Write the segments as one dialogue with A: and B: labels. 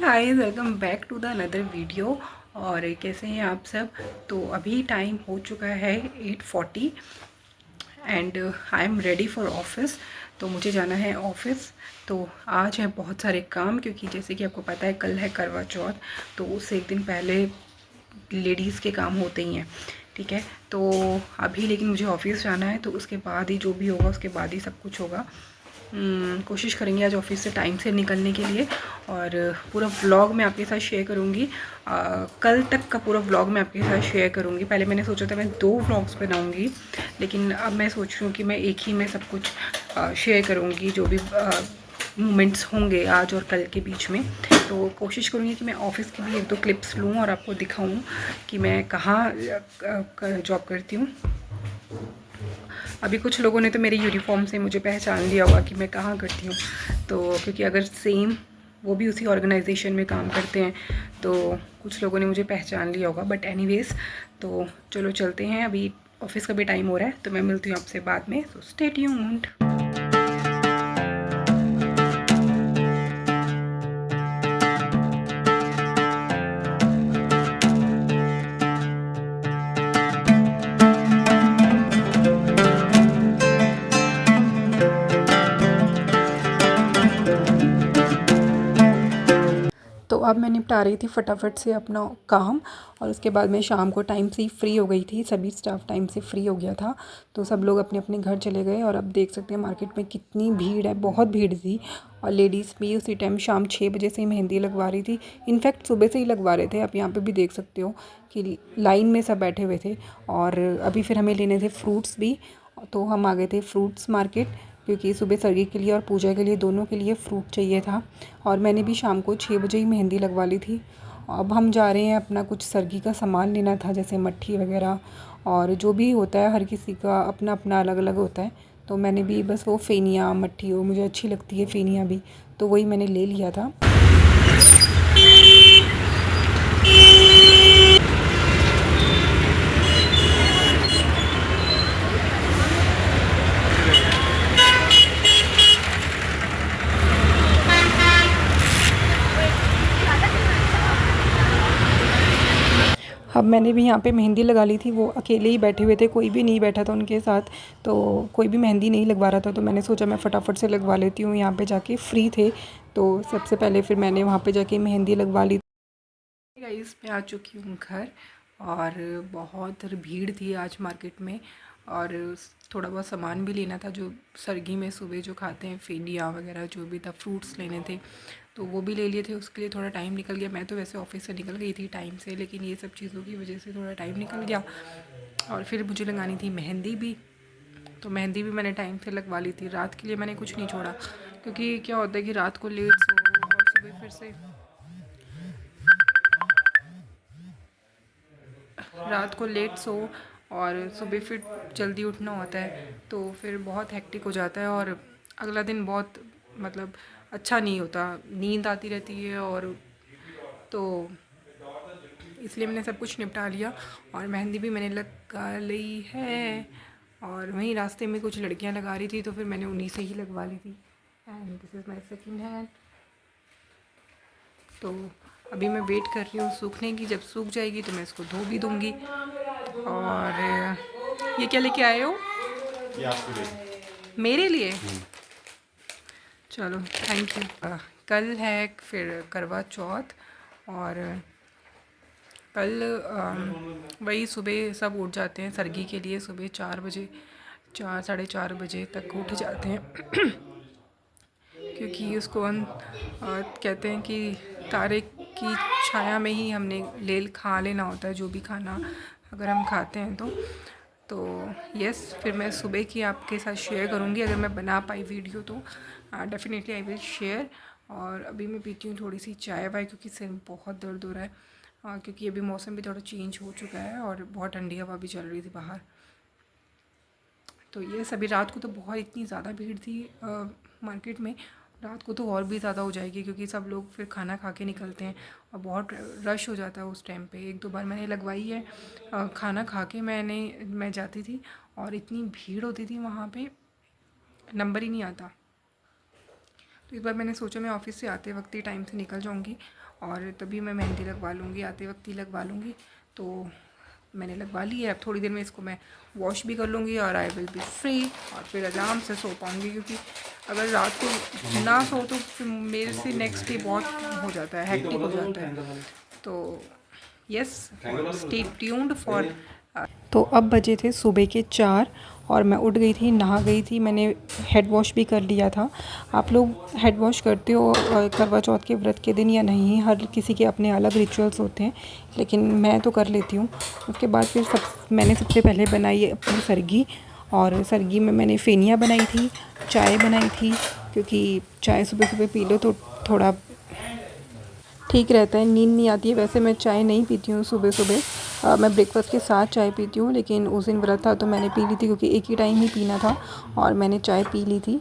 A: Hi, welcome back to the another video. और कैसे हैं आप सब। तो अभी टाइम हो चुका है 8:40 and I am ready for office. तो मुझे जाना है ऑफिस। तो आज है बहुत सारे काम, क्योंकि जैसे कि आपको पता है कल है करवा चौथ। तो उससे एक दिन पहले लेडीज़ के काम होते ही हैं, ठीक है। तो अभी लेकिन मुझे ऑफिस जाना है, तो उसके बाद ही जो भी होगा उसके बाद ही सब कुछ होगा। कोशिश करेंगे आज ऑफिस से टाइम से निकलने के लिए। और पूरा व्लॉग मैं आपके साथ शेयर करूँगी। कल तक का पूरा व्लॉग मैं आपके साथ शेयर करूँगी। पहले मैंने सोचा था मैं 2 व्लॉग्स बनाऊँगी, लेकिन अब मैं सोच रही हूँ कि मैं एक ही में सब कुछ शेयर करूँगी, जो भी मोमेंट्स होंगे आज और कल के बीच में। तो कोशिश करूँगी कि मैं ऑफ़िस की भी 1-2 क्लिप्स लूँ और आपको दिखाऊँ कि मैं कहाँ जॉब करती हूँ। अभी कुछ लोगों ने तो मेरे यूनिफॉर्म से मुझे पहचान लिया होगा कि मैं कहाँ करती हूँ। तो क्योंकि अगर सेम वो भी उसी ऑर्गेनाइजेशन में काम करते हैं, तो कुछ लोगों ने मुझे पहचान लिया होगा। बट एनीवेज़, तो चलो चलते हैं। अभी ऑफिस का भी टाइम हो रहा है, तो मैं मिलती हूँ आपसे बाद में। तो स्टे ट्यून्ड। तो अब मैं निपटा रही थी फटाफट से अपना काम, और उसके बाद मैं शाम को टाइम से ही फ्री हो गई थी। सभी स्टाफ टाइम से फ्री हो गया था, तो सब लोग अपने अपने घर चले गए। और अब देख सकते हैं मार्केट में कितनी भीड़ है, बहुत भीड़ थी। और लेडीज़ भी उसी टाइम शाम 6 बजे से ही मेहंदी लगवा रही थी। इनफैक्ट सुबह से ही लगवा रहे थे। आप यहाँ पर भी देख सकते हो कि लाइन में सब बैठे हुए थे। और अभी फिर हमें लेने थे फ्रूट्स भी, तो हम आ गए थे फ्रूट्स मार्केट, क्योंकि सुबह सरगी के लिए और पूजा के लिए दोनों के लिए फ्रूट चाहिए था। और मैंने भी शाम को 6 बजे ही मेहंदी लगवा ली थी। अब हम जा रहे हैं, अपना कुछ सरगी का सामान लेना था, जैसे मट्ठी वगैरह। और जो भी होता है, हर किसी का अपना अपना अलग अलग होता है। तो मैंने भी बस वो फेनिया मट्ठी, वो मुझे अच्छी लगती है फेनिया भी, तो वही मैंने ले लिया था। अब मैंने भी यहाँ पे मेहंदी लगा ली थी। वो अकेले ही बैठे हुए थे, कोई भी नहीं बैठा था उनके साथ। तो कोई भी मेहंदी नहीं लगवा रहा था, तो मैंने सोचा मैं फटाफट से लगवा लेती हूँ। यहाँ पे जाके फ्री थे, तो सबसे पहले फिर मैंने वहाँ पे जाके मेहंदी लगवा ली। गाइस, मैं आ चुकी हूँ घर, और बहुत भीड़ थी आज मार्केट में। और थोड़ा बहुत सामान भी लेना था, जो सरगी में सुबह जो खाते हैं, फेनिया वगैरह जो भी था, फ्रूट्स लेने थे, तो वो भी ले लिए थे। उसके लिए थोड़ा टाइम निकल गया। मैं तो वैसे ऑफिस से निकल गई थी टाइम से, लेकिन ये सब चीज़ों की वजह से थोड़ा टाइम निकल गया। और फिर मुझे लगानी थी मेहंदी भी, तो मेहंदी भी मैंने टाइम से लगवा ली थी। रात के लिए मैंने कुछ नहीं छोड़ा, क्योंकि क्या होता है कि रात को लेट सो और सुबह फिर से और सुबह फिर जल्दी उठना होता है, तो फिर बहुत हेक्टिक हो जाता है। और अगला दिन बहुत मतलब अच्छा नहीं होता, नींद आती रहती है। और तो इसलिए मैंने सब कुछ निपटा लिया, और मेहंदी भी मैंने लगा ली है। और वहीं रास्ते में कुछ लड़कियां लगा रही थी, तो फिर मैंने उन्हीं से ही लगवा ली थी। And this is my second hand. तो अभी मैं वेट कर रही हूँ सूखने की। जब सूख जाएगी तो मैं इसको धो भी दूँगी। और ये क्या लेके आए हो? मेरे लिए? चलो, थैंक यू। कल है फिर करवा चौथ, और कल वही सुबह सब उठ जाते हैं सरगी के लिए। सुबह 4 बजे, 4 साढ़े 4 बजे तक उठ जाते हैं क्योंकि उसको हम कहते हैं कि तारे की छाया में ही हमने खा लेना होता है, जो भी खाना अगर हम खाते हैं तो यस, फिर मैं सुबह की आपके साथ शेयर करूँगी। अगर मैं बना पाई वीडियो तो डेफिनेटली आई विल शेयर। और अभी मैं पीती हूँ थोड़ी सी चाय वाय, क्योंकि सिर बहुत दर्द हो रहा है। क्योंकि अभी मौसम भी थोड़ा चेंज हो चुका है, और बहुत ठंडी हवा भी चल रही थी बाहर। तो ये सभी रात को तो बहुत इतनी ज़्यादा भीड़ थी मार्केट में। रात को तो और भी ज़्यादा हो जाएगी, क्योंकि सब लोग फिर खाना खा के निकलते हैं, और बहुत रश हो जाता है उस टाइम पे। 1-2 बार मैंने लगवाई है, खाना खा के मैं जाती थी, और इतनी भीड़ होती थी वहाँ पे, नंबर ही नहीं आता। तो इस बार मैंने सोचा मैं ऑफ़िस से आते वक्त ही टाइम से निकल जाऊँगी, और तभी मैं मेहंदी लगवा लूँगी, आते वक्त ही लगवा लूँगी। तो मैंने लगवा ली है। अब थोड़ी देर में इसको मैं वॉश भी कर लूँगी और आई विल बी फ्री, और फिर आराम से सो पाऊँगी, क्योंकि अगर रात को ना सो तो फिर मेरे से नेक्स्ट डे बहुत हो जाता है, हेक्टिक हो जाता है। तो यस, स्टे ट्यून्ड फॉर। तो अब बजे थे सुबह के 4 और मैं उठ गई थी, नहा गई थी, मैंने हेड वॉश भी कर लिया था। आप लोग हेड वॉश करते हो करवा चौथ के व्रत के दिन या नहीं? हर किसी के अपने अलग रिचुअल्स होते हैं, लेकिन मैं तो कर लेती हूँ। उसके बाद फिर मैंने सबसे पहले बनाई अपनी सरगी, और सरगी में मैंने फेनिया बनाई थी, चाय बनाई थी, क्योंकि चाय सुबह सुबह पी लो तो थोड़ा ठीक रहता है, नींद नहीं आती है। वैसे मैं चाय नहीं पीती हूँ सुबह सुबह, मैं ब्रेकफास्ट के साथ चाय पीती हूँ, लेकिन उस दिन व्रत था तो मैंने पी ली थी, क्योंकि एक ही टाइम ही पीना था और मैंने चाय पी ली थी,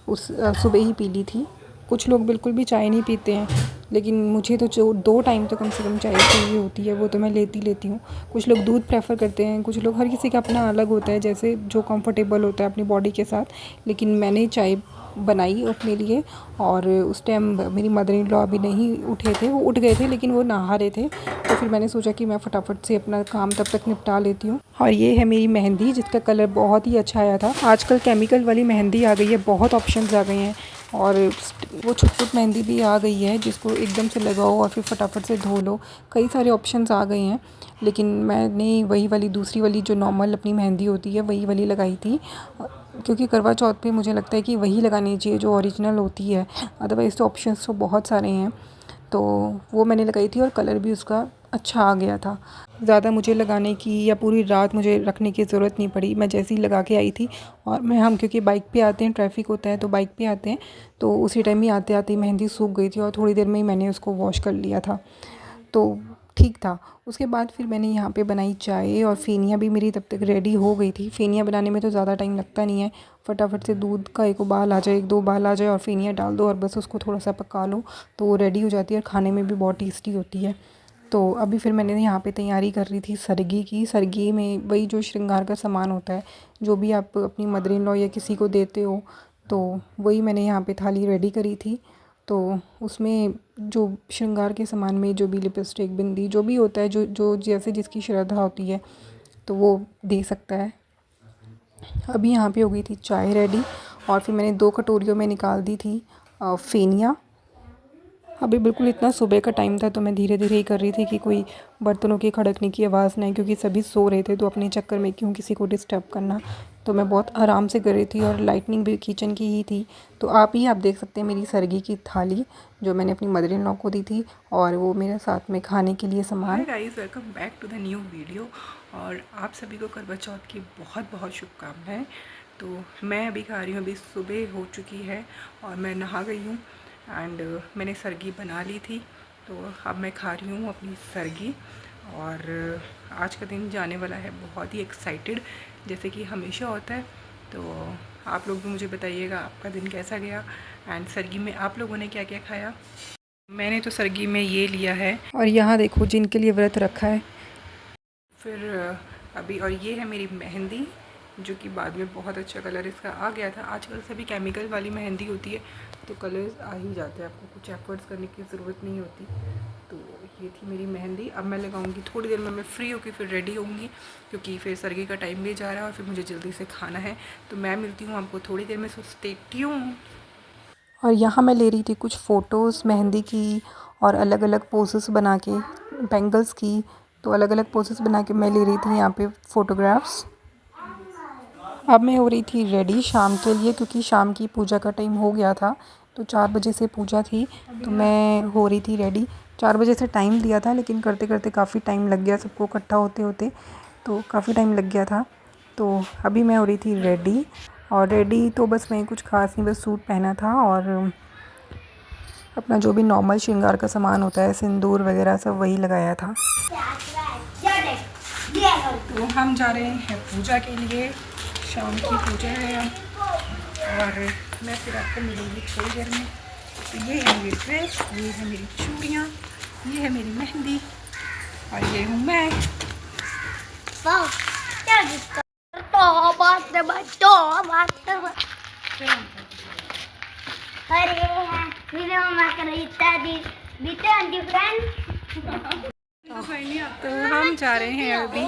A: सुबह ही पी ली थी। कुछ लोग बिल्कुल भी चाय नहीं पीते हैं, लेकिन मुझे तो जो 2 टाइम तो कम से कम चाय चाहिए होती है, वो तो मैं लेती हूँ। कुछ लोग दूध प्रेफर करते हैं, कुछ लोग, हर किसी का अपना अलग होता है, जैसे जो कंफर्टेबल होता है अपनी बॉडी के साथ। लेकिन मैंने चाय बनाई अपने लिए, और उस टाइम मेरी मदर इन लॉ अभी नहीं उठे थे, वो उठ गए थे लेकिन वो नहा रहे थे। तो फिर मैंने सोचा कि मैं फटाफट से अपना काम तब तक निपटा लेती हूँ। और ये है मेरी मेहंदी, जिसका कलर बहुत ही अच्छा आया था। आजकल केमिकल वाली मेहंदी आ गई है, बहुत ऑप्शंस आ गए हैं, और वो छुट मेहंदी भी आ गई है, जिसको एकदम से लगाओ और फिर फटाफट से धो लो। कई सारे ऑप्शंस आ गए हैं, लेकिन मैंने वही वाली दूसरी वाली जो नॉर्मल अपनी मेहंदी होती है वही वाली लगाई थी, क्योंकि करवा चौथ पे मुझे लगता है कि वही लगानी चाहिए जो ओरिजिनल होती है। अदरवाइज़ तो ऑप्शंस तो बहुत सारे हैं, तो वो मैंने लगाई थी और कलर भी उसका अच्छा आ गया था। ज़्यादा मुझे लगाने की या पूरी रात मुझे रखने की ज़रूरत नहीं पड़ी, मैं जैसे ही लगा के आई थी। और हम क्योंकि बाइक पे आते हैं, ट्रैफिक होता है तो बाइक पे आते हैं, तो उसी टाइम ही आते आते मेहंदी सूख गई थी और थोड़ी देर में ही मैंने उसको वॉश कर लिया था, तो ठीक था। उसके बाद फिर मैंने यहाँ पे बनाई चाय, और फेनिया भी मेरी तब तक रेडी हो गई थी। फेनिया बनाने में तो ज़्यादा टाइम लगता नहीं है, फटाफट से दूध का एक उबाल आ जाए, 1-2 उबाल आ जाए और फेनिया डाल दो और बस उसको थोड़ा सा पका लो, तो वो रेडी हो जाती है और खाने में भी बहुत टेस्टी होती है। तो अभी फिर मैंने यहाँ पे तैयारी कर रही थी सरगी की। सरगी में वही जो श्रृंगार का सामान होता है, जो भी आप अपनी मदर इन लॉ या किसी को देते हो, तो वही मैंने यहाँ पे थाली रेडी करी थी। तो उसमें जो श्रृंगार के सामान में जो भी लिपस्टिक, बिंदी, जो भी होता है, जो जो जैसे जिसकी श्रद्धा होती है, तो वो दे सकता है। अभी यहाँ पे हो गई थी चाय रेडी, और फिर मैंने 2 कटोरियों में निकाल दी थी फेनिया। अभी बिल्कुल इतना सुबह का टाइम था, तो मैं धीरे धीरे ही कर रही थी कि कोई बर्तनों के खड़कने की आवाज़ नहीं, क्योंकि सभी सो रहे थे, तो अपने चक्कर में क्यों किसी को डिस्टर्ब करना। तो मैं बहुत आराम से कर रही थी, और लाइटनिंग भी किचन की ही थी। तो आप देख सकते हैं मेरी सरगी की थाली, जो मैंने अपनी मदर इन लॉ को दी थी, और वो मेरे साथ में खाने के लिए सामान। Hi guys, welcome back to the new video, और आप सभी को करवा चौथ की बहुत बहुत शुभकामनाएं। तो मैं अभी खा रही हूँ, अभी सुबह हो चुकी है और मैं नहा गई हूँ, एंड मैंने सरगी बना ली थी। तो अब मैं खा रही हूँ अपनी सरगी, और आज का दिन जाने वाला है बहुत ही एक्साइटेड, जैसे कि हमेशा होता है। तो आप लोग भी मुझे बताइएगा आपका दिन कैसा गया, एंड सरगी में आप लोगों ने क्या क्या खाया। मैंने तो सरगी में ये लिया है, और यहाँ देखो जिनके लिए व्रत रखा है। फिर अभी, और ये है मेरी मेहंदी, जो कि बाद में बहुत अच्छा कलर इसका आ गया था। आजकल सभी केमिकल वाली मेहंदी होती है, तो कलर्स आ ही जाते हैं, आपको कुछ एफर्ट्स करने की ज़रूरत नहीं होती। तो ये थी मेरी मेहंदी। अब मैं लगाऊंगी थोड़ी देर में, मैं फ्री होकर फिर रेडी होंगी, क्योंकि फिर सरगी का टाइम भी जा रहा है और फिर मुझे जल्दी से खाना है। तो मैं मिलती हूँ आपको थोड़ी देर में, सो स्टे ट्यून्ड। और यहाँ मैं ले रही थी कुछ फ़ोटोज़ मेहंदी की, और अलग अलग पोजेस बना के, बैंगल्स की, तो अलग अलग पोजेस बना के मैं ले रही थी यहाँ पे फ़ोटोग्राफ्स। अब मैं हो रही थी रेडी शाम के लिए, क्योंकि शाम की पूजा का टाइम हो गया था, तो 4 बजे से पूजा थी, तो मैं हो रही थी रेडी। 4 बजे से टाइम दिया था, लेकिन करते करते काफ़ी टाइम लग गया, सबको इकट्ठा होते होते तो काफ़ी टाइम लग गया था। तो अभी मैं हो रही थी रेडी, और रेडी तो बस मैं कुछ खास नहीं, बस सूट पहना था और अपना जो भी नॉर्मल श्रृंगार का सामान होता है, सिंदूर वगैरह सब वही लगाया था। तो हम जा रहे हैं पूजा के लिए, शाम की पूजा है, और मैं फिर आपको मिलूँगी थोड़ी देर में। तो ये है मेरी ड्रेस, ये है मेरी चूड़ियाँ, ये है मेरी मेहंदी, और ये हूँ मैं। तो हम जा रहे हैं अभी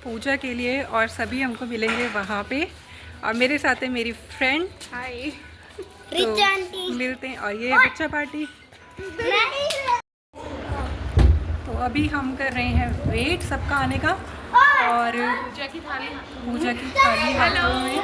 A: पूजा के लिए और सभी हमको मिलेंगे वहाँ पे। और मेरे साथ है मेरी फ्रेंड। हाय। तो मिलते हैं। और ये बच्चा पार्टी। तो अभी हम कर रहे हैं वेट सबका आने का। और पूजा की थाली हाथों में।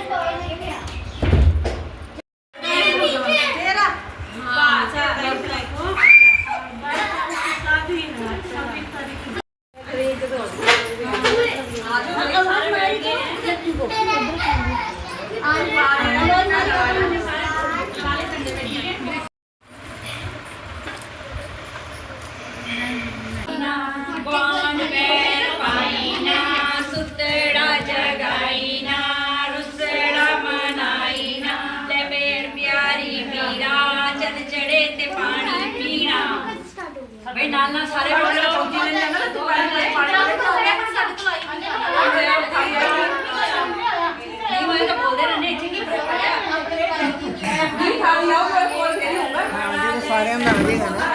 B: भाई नाना सारे पहुंची लेने ना तू नहीं मैं तो बोल दे रहने इच्छे की नहीं खाली आओ मैं बोल के नहीं होगा हां ये सारे हम आ जाएगा ना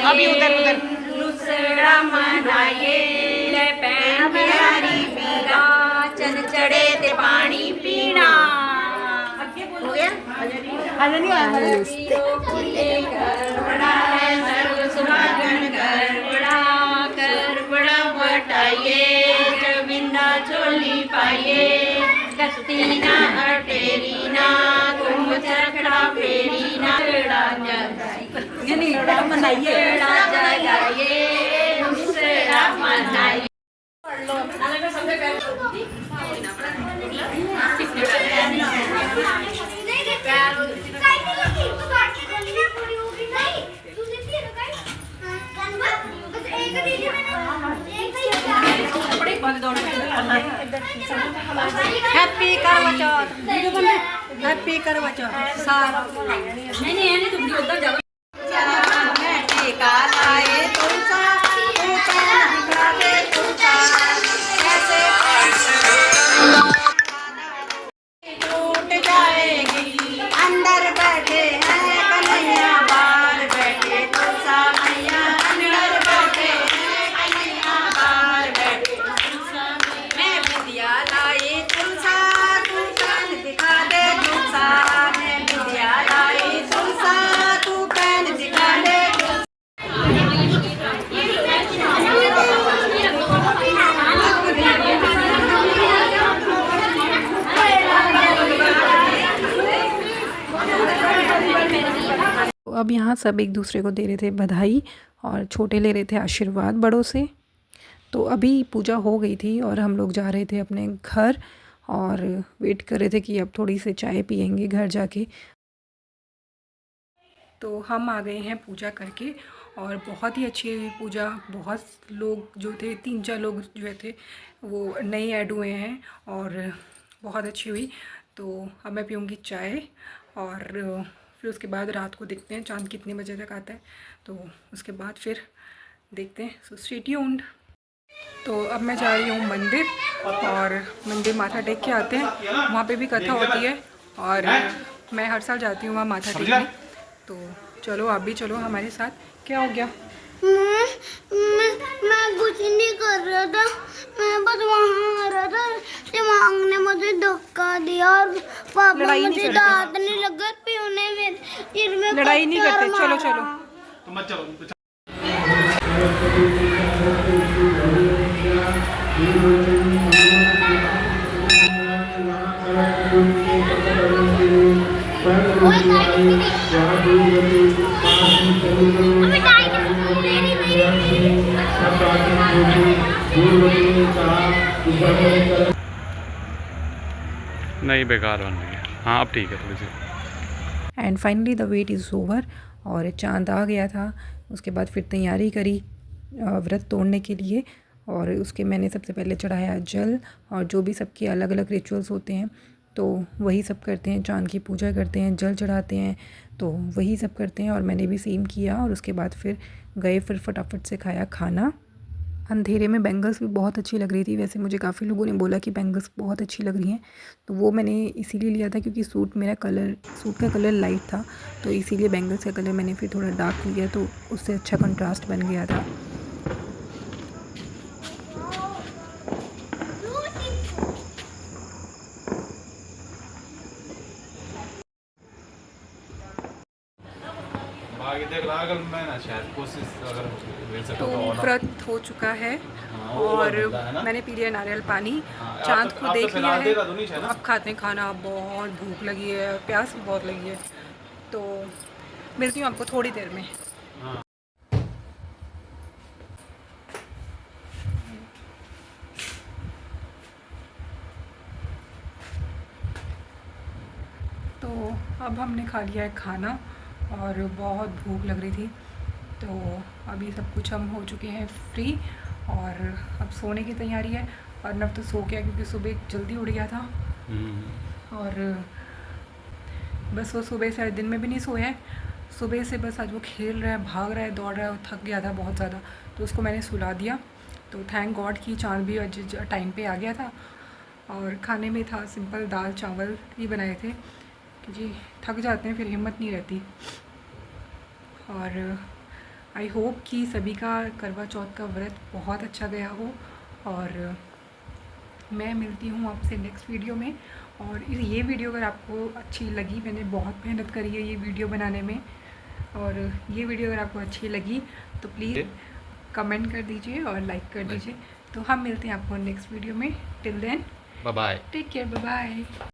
C: अभी उधर लुसड़ा मनाए ले पैन प्यारी पीरा चल चढ़े ते पानी पीना हो गया अरे नहीं आया बड़ा है सर्व सुहागन कर बड़ा बटाइए जबिंदा चोली पाइए कस्ती ना अटेरी ना कुम चरखड़ा फेरी ना मनाइए मनाइए हैप्पी करवा चौथ हैप्पी करवा चौथ सारा नहीं तुम उधर जाओ टीका लाए तुलसा दिखा दे तुलसा कैसे टूट जाएगी अंदर बैठे हैं कन्हैया बाहर बैठे तुलसा मैया अंदर बैठे हैं कन्हैया बाहर बैठे तुलसा मैं विद्या लाई तुलसा तू पैन दिखा दे तुलसा मैं विद्या लाई तुलसा तू पैन दिखा दे
A: अब यहाँ सब एक दूसरे को दे रहे थे बधाई और छोटे ले रहे थे आशीर्वाद बड़ों से। तो अभी पूजा हो गई थी और हम लोग जा रहे थे अपने घर और वेट कर रहे थे कि अब थोड़ी सी चाय पियेंगे घर जाके। तो हम आ गए हैं पूजा करके और बहुत ही अच्छी हुई पूजा। बहुत लोग जो थे, 3-4 लोग जो थे वो नए ऐड हुए हैं और बहुत अच्छी हुई। तो अब मैं पीऊँगी चाय और फिर उसके बाद रात को देखते हैं चाँद कितने बजे तक आता है, तो उसके बाद फिर देखते हैं। So stay tuned. तो अब मैं जा रही हूँ मंदिर, और मंदिर माथा टेक के आते हैं। वहाँ पे भी कथा होती है और मैं हर साल जाती हूँ वहाँ माथा टेकने। तो चलो आप भी चलो हमारे साथ। क्या हो गया?
C: मैं कुछ नहीं कर रहा था, मैं बस वहाँ आ रहा था, दिमाग ने मुझे धक्का दिया और पापा मुझे दांत नहीं लगा पीने में, फिर मैं
A: लड़ाई नहीं करते, चलो चलो।
D: तो मत चलो। नहीं, बेकार बन रही है। हाँ अब ठीक है थोड़ी सी।
A: And finally the wait is over और चाँद आ गया था। उसके बाद फिर तैयारी करी व्रत तोड़ने के लिए, और उसके मैंने सबसे पहले चढ़ाया जल, और जो भी सबके अलग अलग रिचुअल्स होते हैं तो वही सब करते हैं। चाँद की पूजा करते हैं, जल चढ़ाते हैं, तो वही सब करते हैं और मैंने भी सेम किया। और उसके बाद फिर गए, फिर फटाफट से खाया खाना। अंधेरे में बैंगल्स भी बहुत अच्छी लग रही थी। वैसे मुझे काफ़ी लोगों ने बोला कि बैंगल्स बहुत अच्छी लग रही हैं, तो वो मैंने इसीलिए लिया था क्योंकि सूट का कलर लाइट था, तो इसीलिए बैंगल्स का कलर मैंने फिर थोड़ा डार्क लिया, तो उससे अच्छा कंट्रास्ट बन गया था। तो व्रत हो चुका है और मैंने पी लिया नारियल पानी, चाँद को देख लिया है। तो अब खाते हैं खाना। बहुत भूख लगी है, प्यास भी बहुत लगी है, तो मिलती हूँ आपको थोड़ी देर में। तो अब हमने खा लिया है खाना और बहुत भूख लग रही थी, तो अभी सब कुछ हम हो चुके हैं फ्री और अब सोने की तैयारी है। और नव तो सो गया क्योंकि सुबह जल्दी उठ गया था, और बस वो सुबह से दिन में भी नहीं सोया है। सुबह से बस आज वो खेल रहा है, भाग रहा है, दौड़ रहा है, वो थक गया था बहुत ज़्यादा, तो उसको मैंने सुला दिया। तो थैंक गॉड कि चाँद भी आज टाइम पे आ गया था। और खाने में था सिंपल दाल चावल ही बनाए थे, क्योंकि थक जाते हैं फिर हिम्मत नहीं रहती। और आई होप कि सभी का करवा चौथ का व्रत बहुत अच्छा गया हो, और मैं मिलती हूँ आपसे नेक्स्ट वीडियो में। और ये वीडियो अगर आपको अच्छी लगी, मैंने बहुत मेहनत करी है ये वीडियो बनाने में, और ये वीडियो अगर आपको अच्छी लगी तो प्लीज़ कमेंट कर दीजिए और लाइक कर दीजिए। तो हम मिलते हैं आपको नेक्स्ट वीडियो में। Till then
D: bye bye,
A: take care, bye bye.